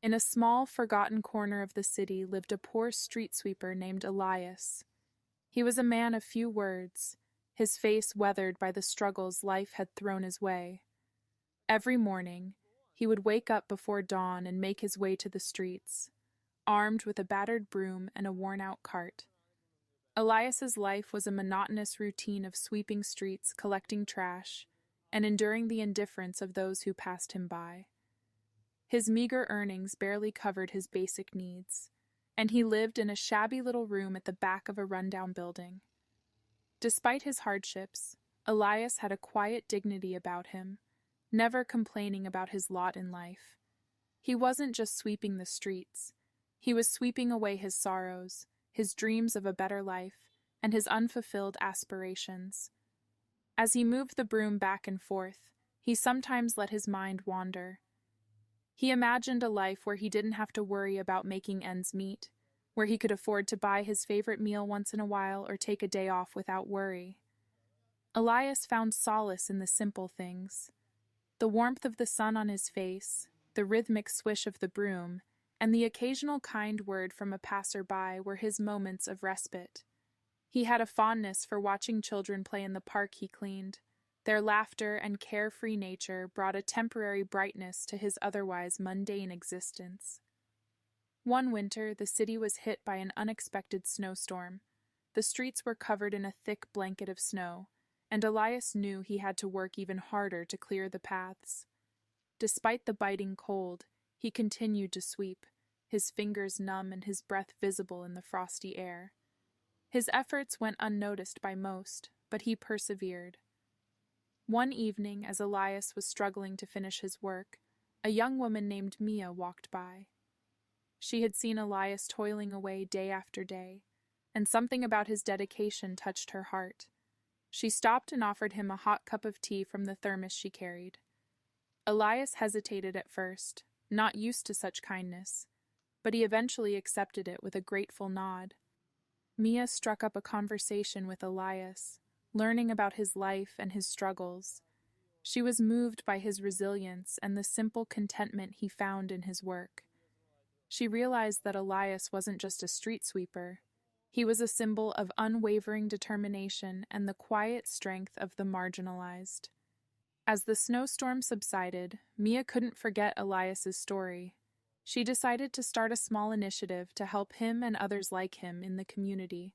In a small, forgotten corner of the city lived a poor street sweeper named Elias. He was a man of few words, his face weathered by the struggles life had thrown his way. Every morning, he would wake up before dawn and make his way to the streets, armed with a battered broom and a worn-out cart. Elias's life was a monotonous routine of sweeping streets, collecting trash, and enduring the indifference of those who passed him by. His meager earnings barely covered his basic needs, and he lived in a shabby little room at the back of a rundown building. Despite his hardships, Elias had a quiet dignity about him, never complaining about his lot in life. He wasn't just sweeping the streets. He was sweeping away his sorrows, his dreams of a better life, and his unfulfilled aspirations. As he moved the broom back and forth, he sometimes let his mind wander. He imagined a life where he didn't have to worry about making ends meet, where he could afford to buy his favorite meal once in a while or take a day off without worry. Elias found solace in the simple things. The warmth of the sun on his face, the rhythmic swish of the broom, and the occasional kind word from a passerby were his moments of respite. He had a fondness for watching children play in the park he cleaned. Their laughter and carefree nature brought a temporary brightness to his otherwise mundane existence. One winter, the city was hit by an unexpected snowstorm. The streets were covered in a thick blanket of snow, and Elias knew he had to work even harder to clear the paths. Despite the biting cold, he continued to sweep, his fingers numb and his breath visible in the frosty air. His efforts went unnoticed by most, but he persevered. One evening, as Elias was struggling to finish his work, a young woman named Mia walked by. She had seen Elias toiling away day after day, and something about his dedication touched her heart. She stopped and offered him a hot cup of tea from the thermos she carried. Elias hesitated at first, not used to such kindness, but he eventually accepted it with a grateful nod. Mia struck up a conversation with Elias, learning about his life and his struggles. She was moved by his resilience and the simple contentment he found in his work. She realized that Elias wasn't just a street sweeper. He was a symbol of unwavering determination and the quiet strength of the marginalized. As the snowstorm subsided, Mia couldn't forget Elias's story. She decided to start a small initiative to help him and others like him in the community.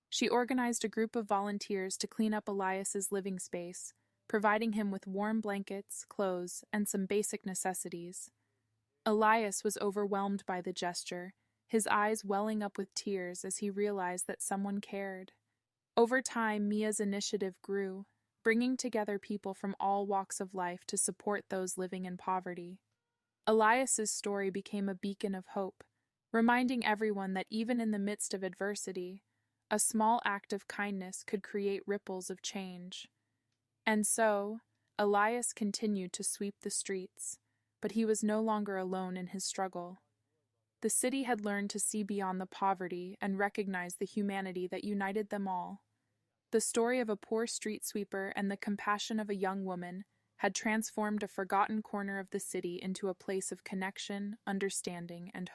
She organized a group of volunteers to clean up Elias's living space, providing him with warm blankets, clothes, and some basic necessities. Elias was overwhelmed by the gesture, his eyes welling up with tears as he realized that someone cared. Over time, Mia's initiative grew, bringing together people from all walks of life to support those living in poverty. Elias's story became a beacon of hope, reminding everyone that even in the midst of adversity, a small act of kindness could create ripples of change. And so, Elias continued to sweep the streets, but he was no longer alone in his struggle. The city had learned to see beyond the poverty and recognize the humanity that united them all. The story of a poor street sweeper and the compassion of a young woman had transformed a forgotten corner of the city into a place of connection, understanding, and hope.